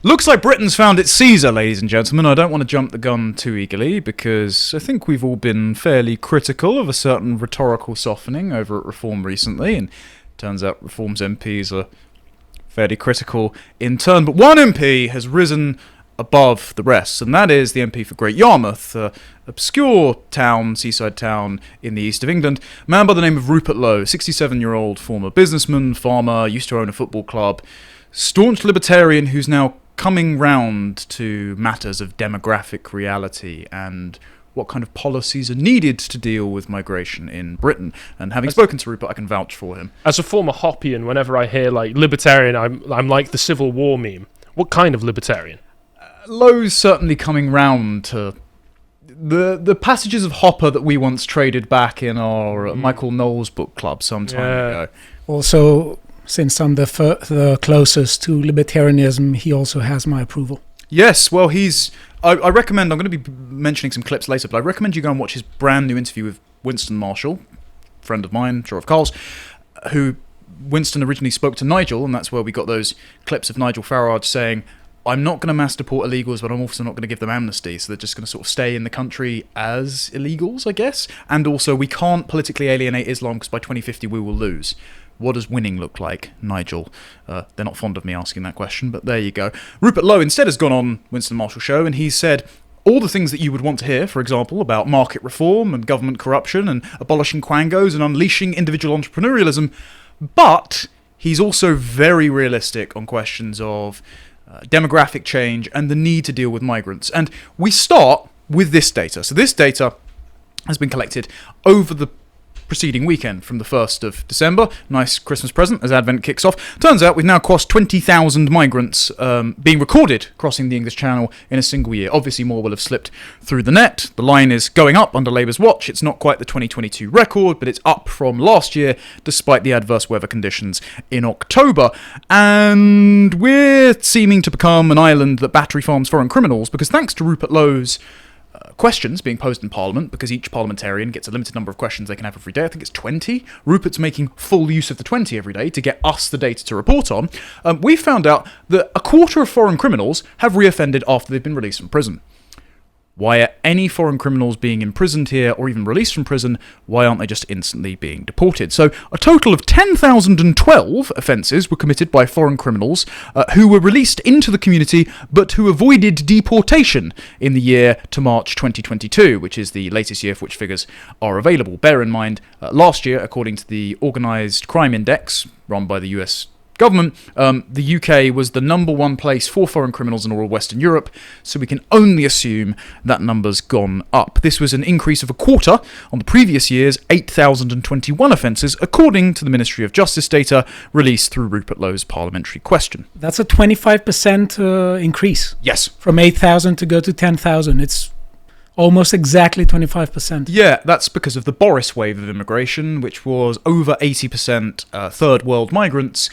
Looks like Britain's found its Caesar, ladies and gentlemen. I don't want to jump the gun too eagerly, because I think we've all been fairly critical of a certain rhetorical softening over at Reform recently, and it turns out Reform's MPs are fairly critical in turn. But one MP has risen above the rest, and that is the MP for Great Yarmouth, obscure town, seaside town in the east of England. A man by the name of Rupert Lowe, 67-year-old former businessman, farmer, used to own a football club, staunch libertarian who's now coming round to matters of demographic reality and what kind of policies are needed to deal with migration in Britain. And having spoken to Rupert, I can vouch for him. As a former Hoppian, whenever I hear libertarian, I'm like the Civil War meme. What kind of libertarian? Lowe's certainly coming round to the passages of Hopper that we once traded back in our Michael Knowles book club some time ago. Also, since I'm the closest to libertarianism, he also has my approval. Yes, well, I recommend, I'm going to be mentioning some clips later, but I recommend you go and watch his brand new interview with Winston Marshall, friend of mine, sure of Carl's, who Winston originally spoke to Nigel, and that's where we got those clips of Nigel Farage saying, I'm not going to mass deport illegals, but I'm also not going to give them amnesty, so they're just going to sort of stay in the country as illegals, I guess. And also, we can't politically alienate Islam because by 2050 we will lose. What does winning look like, Nigel? They're not fond of me asking that question, but there you go. Rupert Lowe instead has gone on Winston Marshall's show, and he's said all the things that you would want to hear, for example, about market reform and government corruption and abolishing quangos and unleashing individual entrepreneurialism, but he's also very realistic on questions of demographic change and the need to deal with migrants. And we start with this data. So this data has been collected over the preceding weekend from the 1st of December. Nice Christmas present as Advent kicks off. Turns out we've now crossed 20,000 migrants being recorded crossing the English Channel in a single year. Obviously more will have slipped through the net. The line is going up under Labour's watch. It's not quite the 2022 record, but it's up from last year despite the adverse weather conditions in October. And we're seeming to become an island that battery farms foreign criminals, because thanks to Rupert Lowe's questions being posed in Parliament, because each parliamentarian gets a limited number of questions they can have every day. I think it's 20. Rupert's making full use of the 20 every day to get us the data to report on. We found out that a quarter of foreign criminals have reoffended after they've been released from prison. Why are any foreign criminals being imprisoned here or even released from prison? Why aren't they just instantly being deported? So a total of 10,012 offences were committed by foreign criminals who were released into the community but who avoided deportation in the year to March 2022, which is the latest year for which figures are available. Bear in mind, last year, according to the Organised Crime Index run by the US government, the UK was the number one place for foreign criminals in all of Western Europe, so we can only assume that number's gone up. This was an increase of a quarter on the previous year's 8,021 offences, according to the Ministry of Justice data released through Rupert Lowe's parliamentary question. That's a 25% increase. Yes. From 8,000 to go to 10,000. It's almost exactly 25%. Yeah, that's because of the Boris wave of immigration, which was over 80% third world migrants,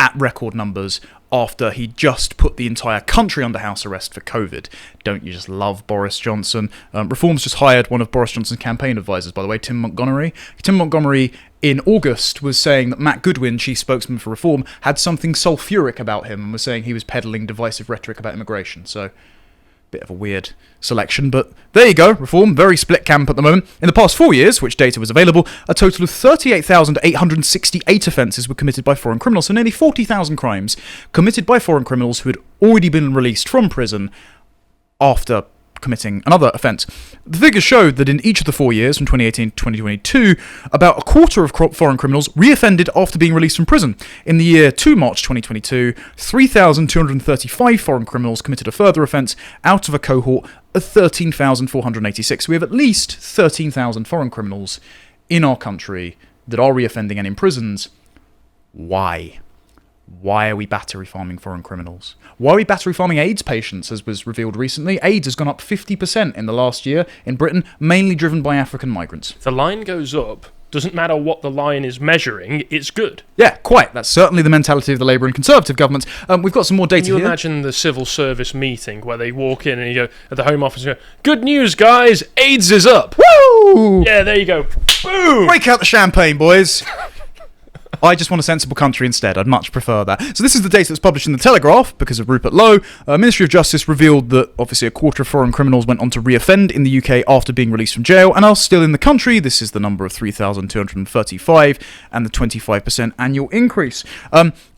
at record numbers after he just put the entire country under house arrest for COVID. Don't you just love Boris Johnson? Reform's just hired one of Boris Johnson's campaign advisors, by the way, Tim Montgomery. Tim Montgomery, in August, was saying that Matt Goodwin, chief spokesman for Reform, had something sulphuric about him and was saying he was peddling divisive rhetoric about immigration. So, bit of a weird selection, but there you go. Reform, very split camp at the moment. In the past 4 years, which data was available, a total of 38,868 offences were committed by foreign criminals, so nearly 40,000 crimes committed by foreign criminals who had already been released from prison after committing another offence. The figures showed that in each of the 4 years, from 2018 to 2022, about a quarter of foreign criminals reoffended after being released from prison. In the year to March 2022, 3,235 foreign criminals committed a further offence out of a cohort of 13,486. We have at least 13,000 foreign criminals in our country that are reoffending and in prisons. Why? Why are we battery farming foreign criminals? Why are we battery farming AIDS patients, as was revealed recently? AIDS has gone up 50% in the last year in Britain, mainly driven by African migrants. If the line goes up, doesn't matter what the line is measuring, it's good. Yeah, quite. That's certainly the mentality of the Labour and Conservative governments. We've got some more data here. Can you imagine the civil service meeting where they walk in and you go at the Home Office and go, good news, guys, AIDS is up. Woo! Yeah, there you go. Boom! Break out the champagne, boys. I just want a sensible country instead. I'd much prefer that. So this is the data that's published in the Telegraph because of Rupert Lowe. Ministry of Justice revealed that obviously a quarter of foreign criminals went on to reoffend in the UK after being released from jail and are still in the country. This is the number of 3,235 and the 25% annual increase.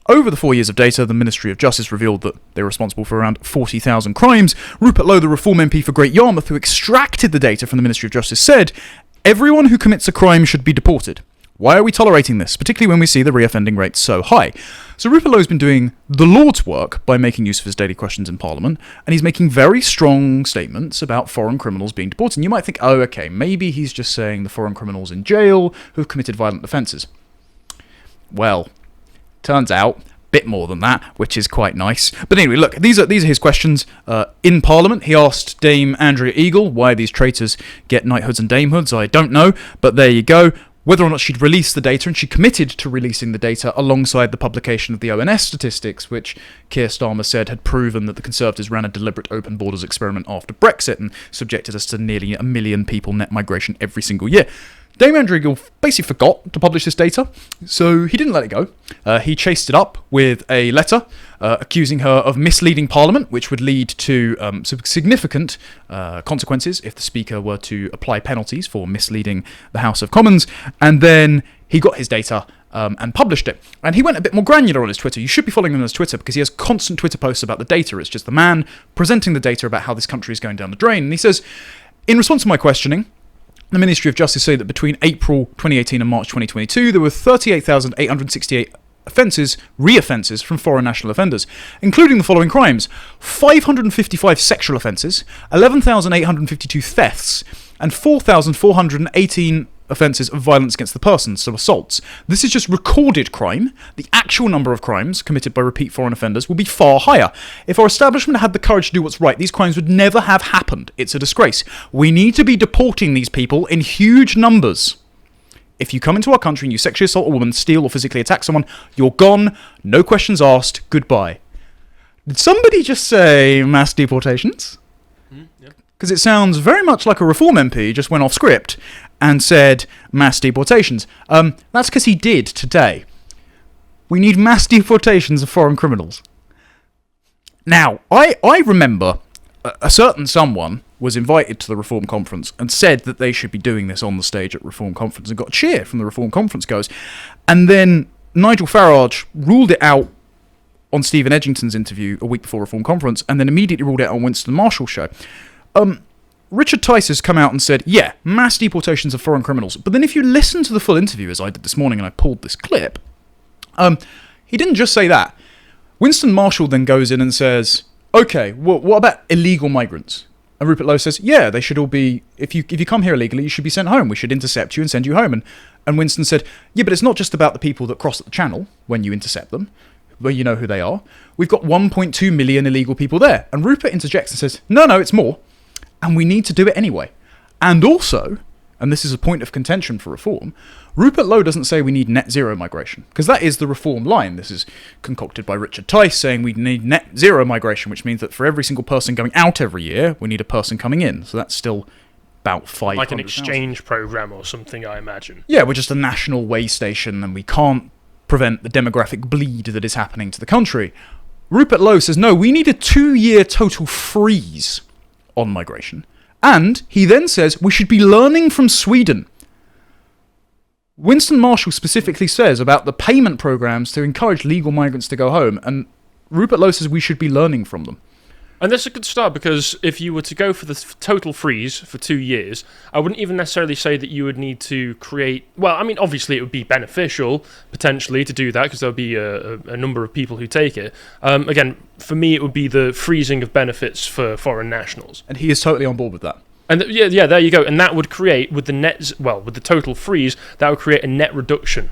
Over the 4 years of data, the Ministry of Justice revealed that they were responsible for around 40,000 crimes. Rupert Lowe, the Reform MP for Great Yarmouth, who extracted the data from the Ministry of Justice, said, "Everyone who commits a crime should be deported. Why are we tolerating this, particularly when we see the reoffending rate so high?" So Rupert Lowe's been doing the Lord's work by making use of his daily questions in Parliament, and he's making very strong statements about foreign criminals being deported. And you might think, oh, okay, maybe he's just saying the foreign criminals in jail who have committed violent offences. Well, turns out a bit more than that, which is quite nice. But anyway, look, these are his questions in Parliament. He asked Dame Andrea Eagle why these traitors get knighthoods and damehoods. I don't know, but there you go. Whether or not she'd release the data, and she committed to releasing the data alongside the publication of the ONS statistics, which Keir Starmer said had proven that the Conservatives ran a deliberate open borders experiment after Brexit and subjected us to nearly 1 million people net migration every single year. Dame Andrew Gill basically forgot to publish this data, so he didn't let it go. He chased it up with a letter accusing her of misleading Parliament, which would lead to significant consequences if the Speaker were to apply penalties for misleading the House of Commons. And then he got his data and published it. And he went a bit more granular on his Twitter. You should be following him on his Twitter because he has constant Twitter posts about the data. It's just the man presenting the data about how this country is going down the drain. And he says, in response to my questioning, the Ministry of Justice say that between April 2018 and March 2022, there were 38,868 re-offences from foreign national offenders, including the following crimes: 555 sexual offences, 11,852 thefts, and 4,418 offences of violence against the person, so assaults. This is just recorded crime. The actual number of crimes committed by repeat foreign offenders will be far higher. If our establishment had the courage to do what's right, these crimes would never have happened. It's a disgrace. We need to be deporting these people in huge numbers. If you come into our country and you sexually assault a woman, steal or physically attack someone, you're gone, no questions asked, goodbye. Did somebody just say mass deportations? Because it sounds very much like a Reform MP just went off script and said mass deportations. That's because he did today. We need mass deportations of foreign criminals. Now, I remember a certain someone was invited to the Reform Conference and said that they should be doing this on the stage at Reform Conference and got a cheer from the Reform Conference goers. And then Nigel Farage ruled it out on Stephen Edgington's interview a week before Reform Conference and then immediately ruled it out on Winston Marshall's show. Richard Tice has come out and said, yeah, mass deportations of foreign criminals. But then if you listen to the full interview, as I did this morning and I pulled this clip, he didn't just say that. Winston Marshall then goes in and says, okay, well, what about illegal migrants? And Rupert Lowe says, yeah, they should all be, if you come here illegally, you should be sent home. We should intercept you and send you home. And Winston said, yeah, but it's not just about the people that cross at the channel when you intercept them, where you know who they are. We've got 1.2 million illegal people there. And Rupert interjects and says, no, it's more. And we need to do it anyway. And also, and this is a point of contention for Reform, Rupert Lowe doesn't say we need net zero migration, because that is the Reform line. This is concocted by Richard Tice, saying we need net zero migration, which means that for every single person going out every year, we need a person coming in. So that's still about 500,000. Like an exchange program or something, I imagine. Yeah, we're just a national way station, and we can't prevent the demographic bleed that is happening to the country. Rupert Lowe says, no, we need a 2-year total freeze on migration. And he then says we should be learning from Sweden. Winston Marshall specifically says about the payment programs to encourage legal migrants to go home, and Rupert Lowe says we should be learning from them. And that's a good start, because if you were to go for the total freeze for 2 years, I wouldn't even necessarily say that you would need to create... Well, I mean, obviously it would be beneficial, potentially, to do that, because there'll be a number of people who take it. Again, for me, it would be the freezing of benefits for foreign nationals. And he is totally on board with that. And yeah, there you go. And that would create, with the total freeze, that would create a net reduction.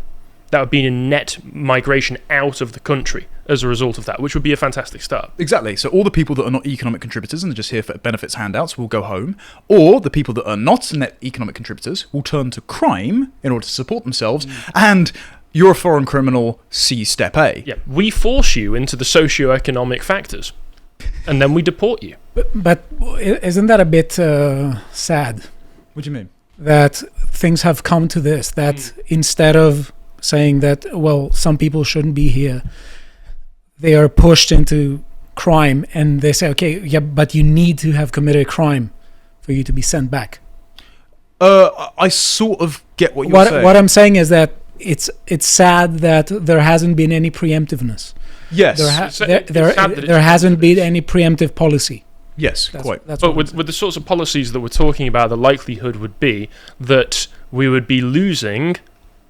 That would be a net migration out of the country as a result of that, which would be a fantastic start. Exactly. So all the people that are not economic contributors and are just here for benefits handouts will go home, or the people that are not net economic contributors will turn to crime in order to support themselves, and you're a foreign criminal, see step A. Yeah, we force you into the socio-economic factors, and then we deport you. But isn't that a bit sad? What do you mean? That things have come to this, that instead of saying that, well, some people shouldn't be here. They are pushed into crime, and they say, okay, yeah, but you need to have committed a crime for you to be sent back. I sort of get what you're saying. What I'm saying is that it's sad that there hasn't been any preemptiveness. Yes. There hasn't been any preemptive policy. Yes, quite. But with the sorts of policies that we're talking about, the likelihood would be that we would be losing,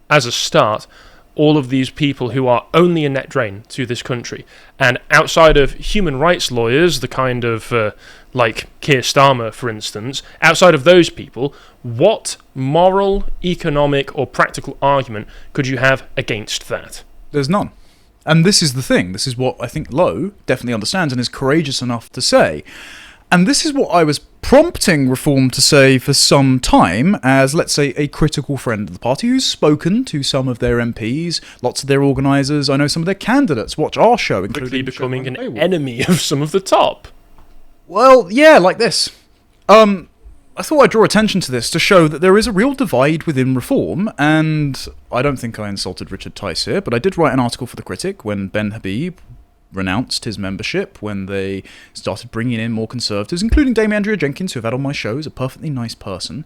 as a start, all of these people who are only a net drain to this country. And outside of human rights lawyers, the kind of, like Keir Starmer, for instance, outside of those people, what moral, economic, or practical argument could you have against that? There's none. And this is the thing. This is what I think Lowe definitely understands and is courageous enough to say. And this is what I was prompting Reform to say for some time as, let's say, a critical friend of the party who's spoken to some of their MPs, lots of their organisers. I know some of their candidates watch our show, including quickly becoming an enemy of some of the top. Well, yeah, like this. I thought I'd draw attention to this to show that there is a real divide within Reform, and I don't think I insulted Richard Tice here, but I did write an article for The Critic when Ben Habib renounced his membership, when they started bringing in more conservatives, including Dame Andrea Jenkins, who I've had on my show, is a perfectly nice person,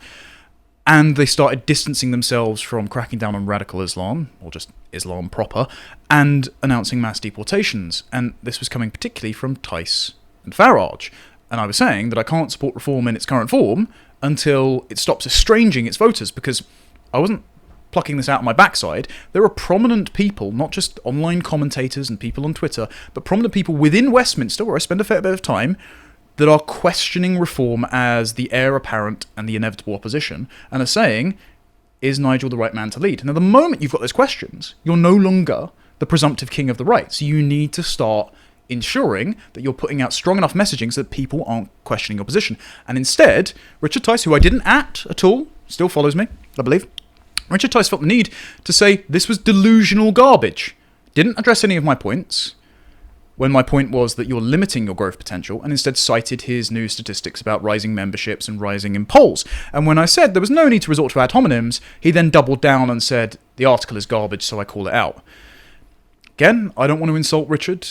and they started distancing themselves from cracking down on radical Islam, or just Islam proper, and announcing mass deportations, and this was coming particularly from Tice and Farage. And I was saying that I can't support Reform in its current form until it stops estranging its voters, because I wasn't plucking this out of my backside. There are prominent people, not just online commentators and people on Twitter, but prominent people within Westminster, where I spend a fair bit of time, that are questioning Reform as the heir apparent and the inevitable opposition, and are saying, is Nigel the right man to lead? Now, the moment you've got those questions, you're no longer the presumptive king of the right, so you need to start ensuring that you're putting out strong enough messaging so that people aren't questioning your position. And instead, Richard Tice, who I didn't at all, still follows me, I believe, Richard Tice felt the need to say this was delusional garbage. Didn't address any of my points, when my point was that you're limiting your growth potential, and instead cited his new statistics about rising memberships and rising in polls. And when I said there was no need to resort to ad hominems, he then doubled down and said, the article is garbage, so I call it out. Again, I don't want to insult Richard.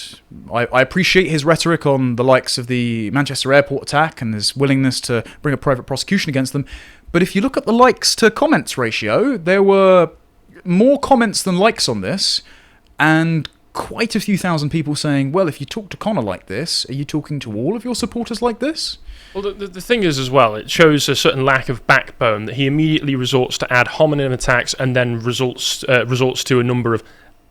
I appreciate his rhetoric on the likes of the Manchester airport attack and his willingness to bring a private prosecution against them. But if you look at the likes to comments ratio, there were more comments than likes on this, and quite a few thousand people saying, well, if you talk to Connor like this, are you talking to all of your supporters like this? Well, the thing is, as well, it shows a certain lack of backbone that he immediately resorts to ad hominem attacks and then resorts to a number of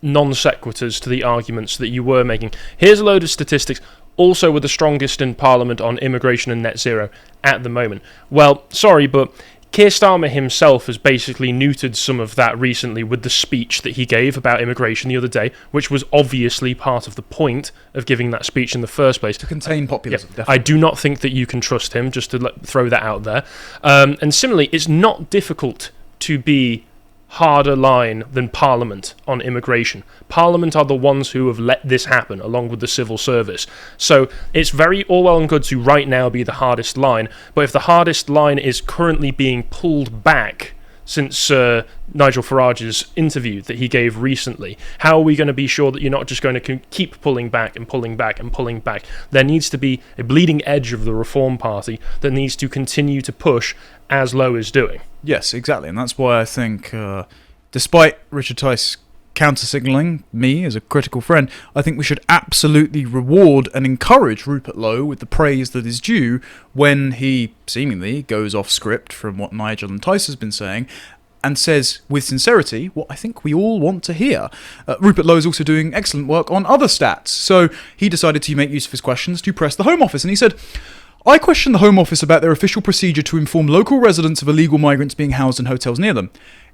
non sequiturs to the arguments that you were making. Here's a load of statistics. Also, we're the strongest in Parliament on immigration and net zero at the moment. Well, sorry, but Keir Starmer himself has basically neutered some of that recently with the speech that he gave about immigration the other day, which was obviously part of the point of giving that speech in the first place. To contain populism, I do not think that you can trust him, just to throw that out there. And similarly, it's not difficult to be harder line than Parliament on immigration. Parliament are the ones who have let this happen, along with the civil service. So it's very all well and good to right now be the hardest line, but if the hardest line is currently being pulled back since Nigel Farage's interview that he gave recently, how are we going to be sure that you're not just going to keep pulling back and pulling back and pulling back? There needs to be a bleeding edge of the Reform Party that needs to continue to push, as Lowe is doing. Yes, exactly, and that's why I think, despite Richard Tice counter-signalling me as a critical friend, I think we should absolutely reward and encourage Rupert Lowe with the praise that is due when he seemingly goes off script from what Nigel and Tice has been saying and says with sincerity what I think we all want to hear. Rupert Lowe is also doing excellent work on other stats, so he decided to make use of his questions to press the Home Office, and he said, I question the Home Office about their official procedure to inform local residents of illegal migrants being housed in hotels near them.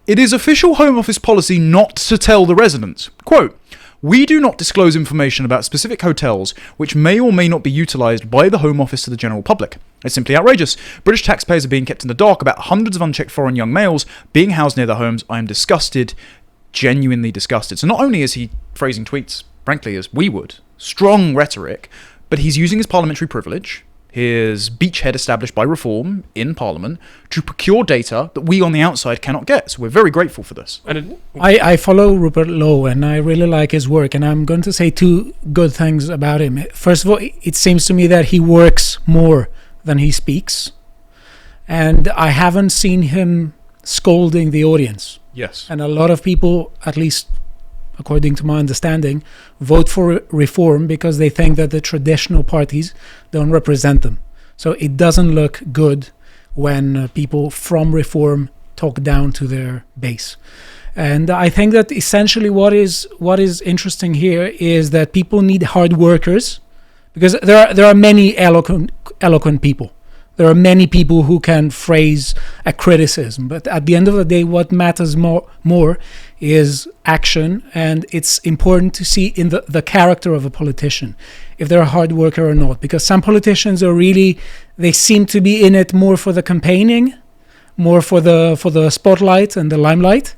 It is official Home Office policy not to tell the residents. Quote, we do not disclose information about specific hotels which may or may not be utilised by the Home Office to the general public. It's simply outrageous. British taxpayers are being kept in the dark about hundreds of unchecked foreign young males being housed near their homes. I am disgusted, genuinely disgusted. So not only is he phrasing tweets, frankly, as we would, strong rhetoric, but he's using his parliamentary privilege, his beachhead established by Reform in Parliament to procure data that we on the outside cannot get. So we're very grateful for this. And I follow Rupert Lowe, and I really like his work, and I'm going to say two good things about him. First of all, it seems to me that he works more than he speaks, and I haven't seen him scolding the audience. Yes. And a lot of people, at least according to my understanding, vote for Reform because they think that the traditional parties don't represent them. So it doesn't look good when people from Reform talk down to their base. And I think that essentially what is interesting here is that people need hard workers, because there are many eloquent people. There are many people who can phrase a criticism, but at the end of the day, what matters more is action, and it's important to see in the character of a politician, if they're a hard worker or not, because some politicians they seem to be in it more for the campaigning, more for the spotlight and the limelight,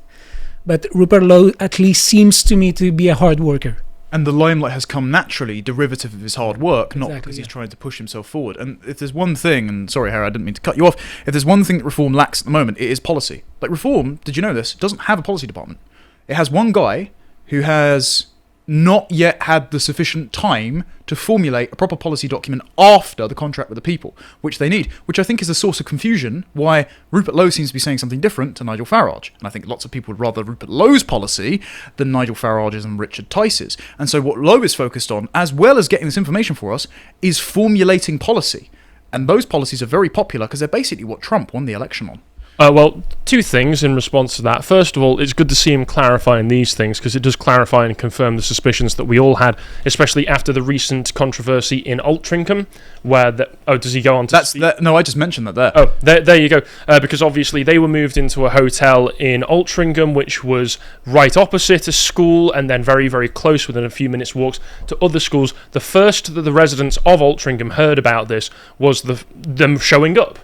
but Rupert Lowe at least seems to me to be a hard worker. And the limelight has come naturally, derivative of his hard work, not Exactly, because he's yeah. trying to push himself forward. And if there's one thing, and sorry, Harry, I didn't mean to cut you off, if there's one thing that Reform lacks at the moment, it is policy. Like, Reform, did you know this, doesn't have a policy department. It has one guy who has not yet had the sufficient time to formulate a proper policy document after the contract with the people, which they need, which I think is a source of confusion, why Rupert Lowe seems to be saying something different to Nigel Farage. And I think lots of people would rather Rupert Lowe's policy than Nigel Farage's and Richard Tice's. And so what Lowe is focused on, as well as getting this information for us, is formulating policy. And those policies are very popular because they're basically what Trump won the election on. Well, two things in response to that. First of all, it's good to see him clarifying these things, because it does clarify and confirm the suspicions that we all had, especially after the recent controversy in Altrincham, where does he go on to speak? No, I just mentioned that there. Oh, there you go. Because obviously they were moved into a hotel in Altrincham, which was right opposite a school, and then very, very close, within a few minutes' walks, to other schools. The first that the residents of Altrincham heard about this was them showing up.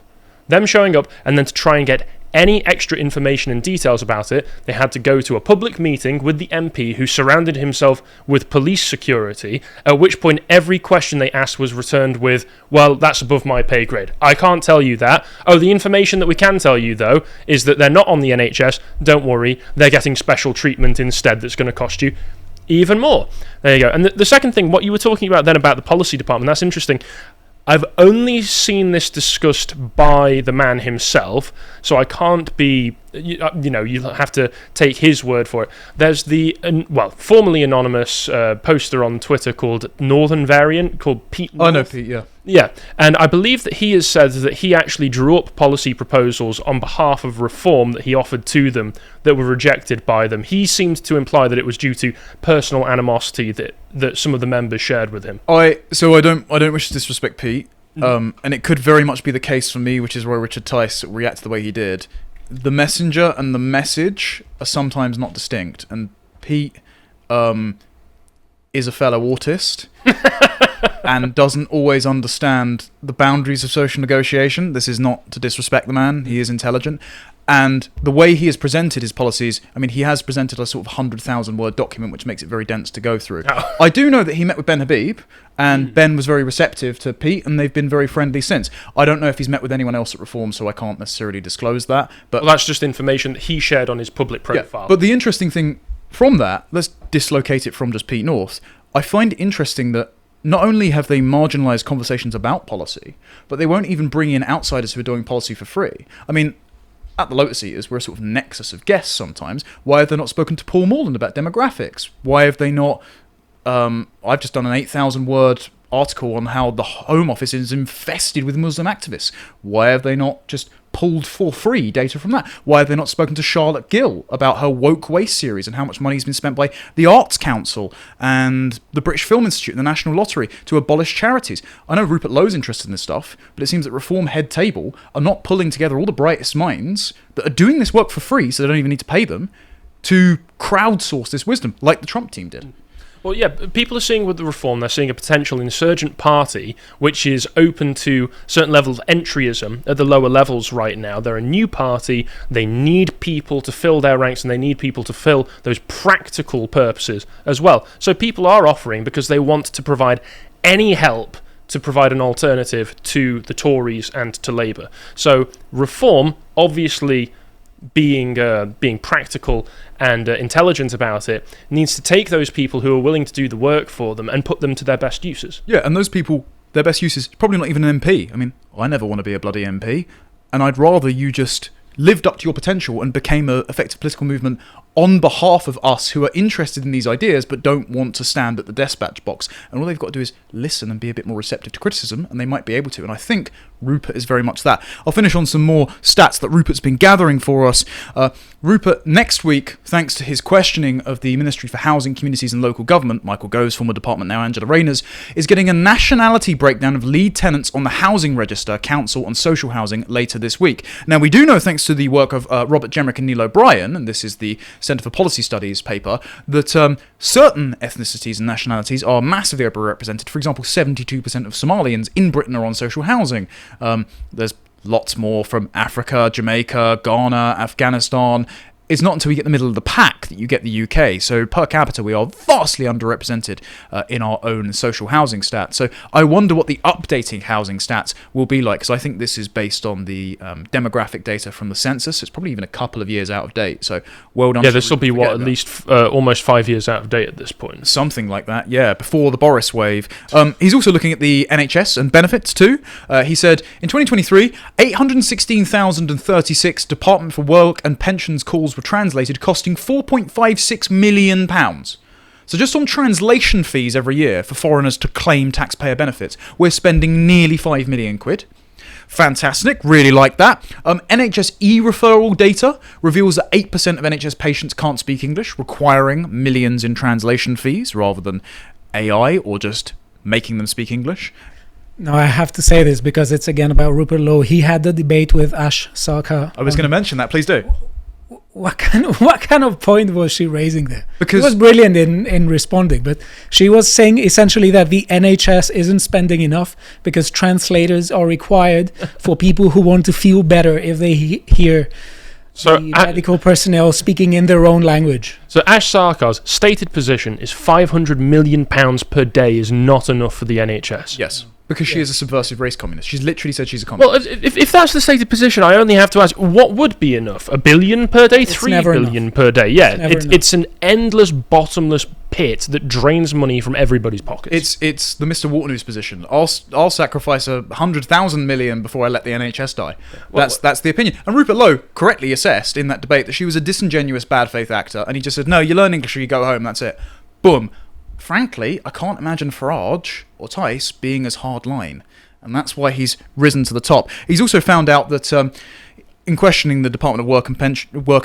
And then to try and get any extra information and details about it, they had to go to a public meeting with the MP, who surrounded himself with police security, at which point every question they asked was returned with, well, that's above my pay grade. I can't tell you that. Oh, the information that we can tell you, though, is that they're not on the NHS. Don't worry, they're getting special treatment instead that's going to cost you even more. There you go. And the second thing, what you were talking about then about the policy department, that's interesting. I've only seen this discussed by the man himself, so I can't be, you'll have to take his word for it. There's the, formerly anonymous poster on Twitter called Northern Variant, called Pete North. Oh, no, Pete, yeah. Yeah, and I believe that he has said that he actually drew up policy proposals on behalf of Reform that he offered to them that were rejected by them. He seemed to imply that it was due to personal animosity that some of the members shared with him. I don't wish to disrespect Pete, and it could very much be the case for me, which is why Richard Tice reacted the way he did. The messenger and the message are sometimes not distinct, and Pete is a fellow autist and doesn't always understand the boundaries of social negotiation. This is not to disrespect the man. He is intelligent. And the way he has presented his policies, I mean, he has presented a sort of 100,000 word document, which makes it very dense to go through. Oh. I do know that he met with Ben Habib, and Ben was very receptive to Pete, and they've been very friendly since. I don't know if he's met with anyone else at Reform, so I can't necessarily disclose that. But well, that's just information that he shared on his public profile. Yeah, but the interesting thing from that, let's dislocate it from just Pete North. I find it interesting that not only have they marginalised conversations about policy, but they won't even bring in outsiders who are doing policy for free. I mean, at the Lotus Eaters, we're a sort of nexus of guests sometimes. Why have they not spoken to Paul Morland about demographics? Why have they not... I've just done an 8,000 word article on how the Home Office is infested with Muslim activists. Why have they not just pulled for free data from that? Why have they not spoken to Charlotte Gill about her Woke Waste series and how much money has been spent by the Arts Council and the British Film Institute and the National Lottery to abolish charities? I know Rupert Lowe's interested in this stuff, but it seems that Reform head table are not pulling together all the brightest minds that are doing this work for free, so they don't even need to pay them, to crowdsource this wisdom, like the Trump team did. Well, yeah, people are seeing with the Reform, they're seeing a potential insurgent party which is open to certain level of entryism at the lower levels right now. They're a new party, they need people to fill their ranks, and they need people to fill those practical purposes as well. So people are offering because they want to provide any help to provide an alternative to the Tories and to Labour. So reform, obviously being practical and intelligent about it, needs to take those people who are willing to do the work for them and put them to their best uses. Yeah, and those people, their best use is probably not even an MP. I mean, I never want to be a bloody MP, and I'd rather you just lived up to your potential and became an effective political movement on behalf of us who are interested in these ideas but don't want to stand at the dispatch box. And all they've got to do is listen and be a bit more receptive to criticism, and they might be able to. And I think Rupert is very much that. I'll finish on some more stats that Rupert's been gathering for us. Rupert, next week, thanks to his questioning of the Ministry for Housing, Communities and Local Government, Michael Gove's former department, now Angela Rayner's, is getting a nationality breakdown of lead tenants on the Housing Register, Council and Social Housing later this week. Now, we do know, thanks to the work of Robert Jemrick and Neil O'Brien, and this is the Centre for Policy Studies paper, that certain ethnicities and nationalities are massively overrepresented. For example, 72% of Somalians in Britain are on social housing. There's lots more from Africa, Jamaica, Ghana, Afghanistan. It's not until we get the middle of the pack that you get the UK. So per capita, we are vastly underrepresented in our own social housing stats. So I wonder what the updating housing stats will be like, because I think this is based on the demographic data from the census. It's probably even a couple of years out of date. So well done. Yeah, this will be, at least almost 5 years out of date at this point. Something like that, yeah, before the Boris wave. He's also looking at the NHS and benefits too. He said, in 2023, 816,036 Department for Work and Pensions calls were translated, costing £4.56 million. So just on translation fees every year for foreigners to claim taxpayer benefits, we're spending nearly £5 million. Fantastic, really like that. NHS e-referral data reveals that 8% of NHS patients can't speak English, requiring millions in translation fees rather than AI or just making them speak English. Now, I have to say this because it's again about Rupert Lowe. He had the debate with Ash Sarkar. I was going to mention that, please do. What kind of point was she raising there? Because she was brilliant in responding, but she was saying essentially that the NHS isn't spending enough because translators are required for people who want to feel better if they hear the medical personnel speaking in their own language. So Ash Sarkar's stated position is £500 million per day is not enough for the NHS. Yes. Because she is a subversive race communist. She's literally said she's a communist. Well, if that's the stated position, I only have to ask, what would be enough? $1 billion per day? $3 billion per day? Yeah, it's an endless, bottomless pit that drains money from everybody's pockets. It's the Mr. Waternoose position. I'll sacrifice 100,000 million before I let the NHS die. Well, that's the opinion. And Rupert Lowe correctly assessed in that debate that she was a disingenuous, bad faith actor, and he just said, no, you learn English or you go home, that's it. Boom. Frankly, I can't imagine Farage or Tice being as hardline, and that's why he's risen to the top. He's also found out that in questioning the Department of Work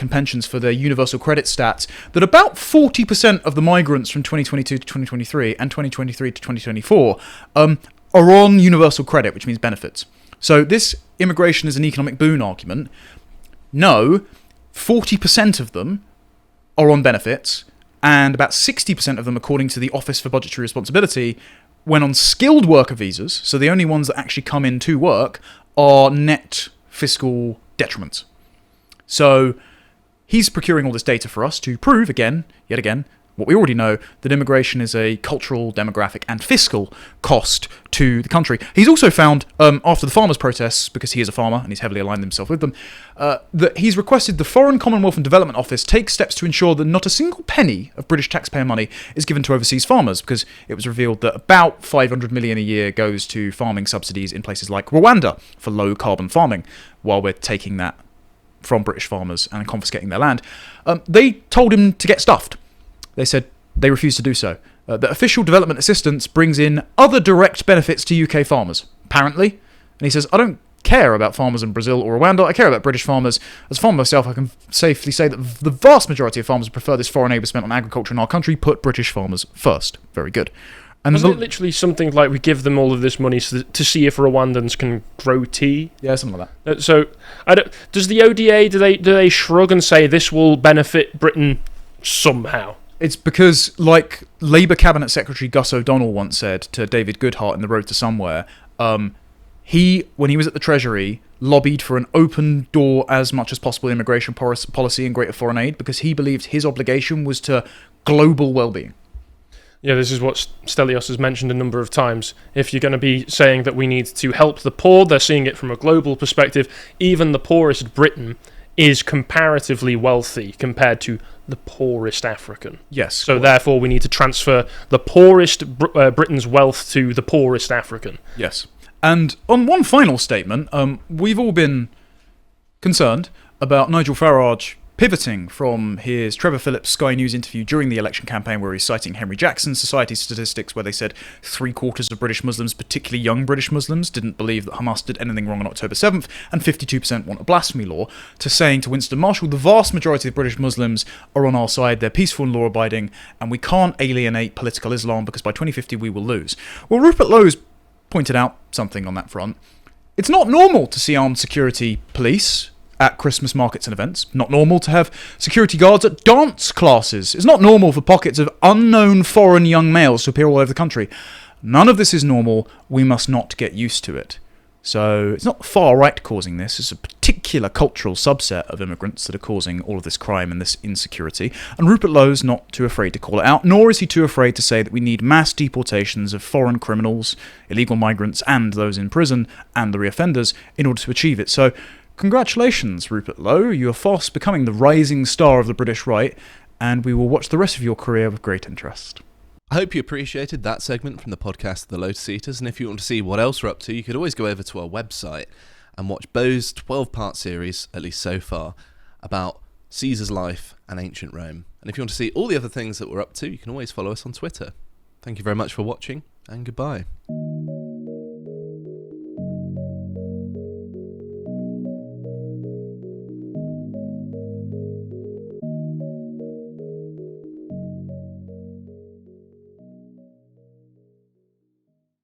and Pensions for their universal credit stats, that about 40% of the migrants from 2022 to 2023 and 2023 to 2024 are on universal credit, which means benefits. So this immigration is an economic boon argument. No, 40% of them are on benefits, and about 60% of them, according to the Office for Budgetary Responsibility, when on skilled worker visas, so the only ones that actually come in to work, are net fiscal detriments. So he's procuring all this data for us to prove, yet again, what we already know, that immigration is a cultural, demographic and fiscal cost to the country. He's also found, after the farmers' protests, because he is a farmer and he's heavily aligned himself with them, that he's requested the Foreign Commonwealth and Development Office take steps to ensure that not a single penny of British taxpayer money is given to overseas farmers, because it was revealed that about 500 million a year goes to farming subsidies in places like Rwanda for low carbon farming, while we're taking that from British farmers and confiscating their land. They told him to get stuffed. They said they refused to do so. That official development assistance brings in other direct benefits to UK farmers, apparently. And he says, I don't care about farmers in Brazil or Rwanda, I care about British farmers. As a farmer myself, I can safely say that the vast majority of farmers who prefer this foreign aid spent on agriculture in our country put British farmers first. Very good. And wasn't it literally something like we give them all of this money to see if Rwandans can grow tea? Yeah, something like that. So, does the ODA, do they shrug and say this will benefit Britain somehow? It's because, like Labour Cabinet Secretary Gus O'Donnell once said to David Goodhart in The Road to Somewhere, he, when he was at the Treasury, lobbied for an open door as much as possible immigration policy and greater foreign aid because he believed his obligation was to global well-being. Yeah, this is what Stelios has mentioned a number of times. If you're going to be saying that we need to help the poor, they're seeing it from a global perspective. Even the poorest Briton is comparatively wealthy compared to the poorest African. Yes. So therefore, we need to transfer the poorest Britain's wealth to the poorest African. Yes. And on one final statement, we've all been concerned about Nigel Farage pivoting from his Trevor Phillips Sky News interview during the election campaign, where he's citing Henry Jackson's Society statistics, where they said 3/4 of British Muslims, particularly young British Muslims, didn't believe that Hamas did anything wrong on October 7th, and 52% want a blasphemy law, to saying to Winston Marshall, the vast majority of British Muslims are on our side, they're peaceful and law-abiding, and we can't alienate political Islam because by 2050 we will lose. Well, Rupert Lowe's pointed out something on that front. It's not normal to see armed security police at Christmas markets and events. Not normal to have security guards at dance classes. It's not normal for pockets of unknown foreign young males to appear all over the country. None of this is normal. We must not get used to it. So it's not the far right causing this. It's a particular cultural subset of immigrants that are causing all of this crime and this insecurity. And Rupert Lowe's not too afraid to call it out, nor is he too afraid to say that we need mass deportations of foreign criminals, illegal migrants, and those in prison, and the reoffenders, in order to achieve it. So congratulations, Rupert Lowe. You are fast becoming the rising star of the British right, and we will watch the rest of your career with great interest. I hope you appreciated that segment from the podcast The Lotus Eaters, and if you want to see what else we're up to, you could always go over to our website and watch Beau's 12-part series, at least so far, about Caesar's life and ancient Rome. And if you want to see all the other things that we're up to, you can always follow us on Twitter. Thank you very much for watching, and goodbye.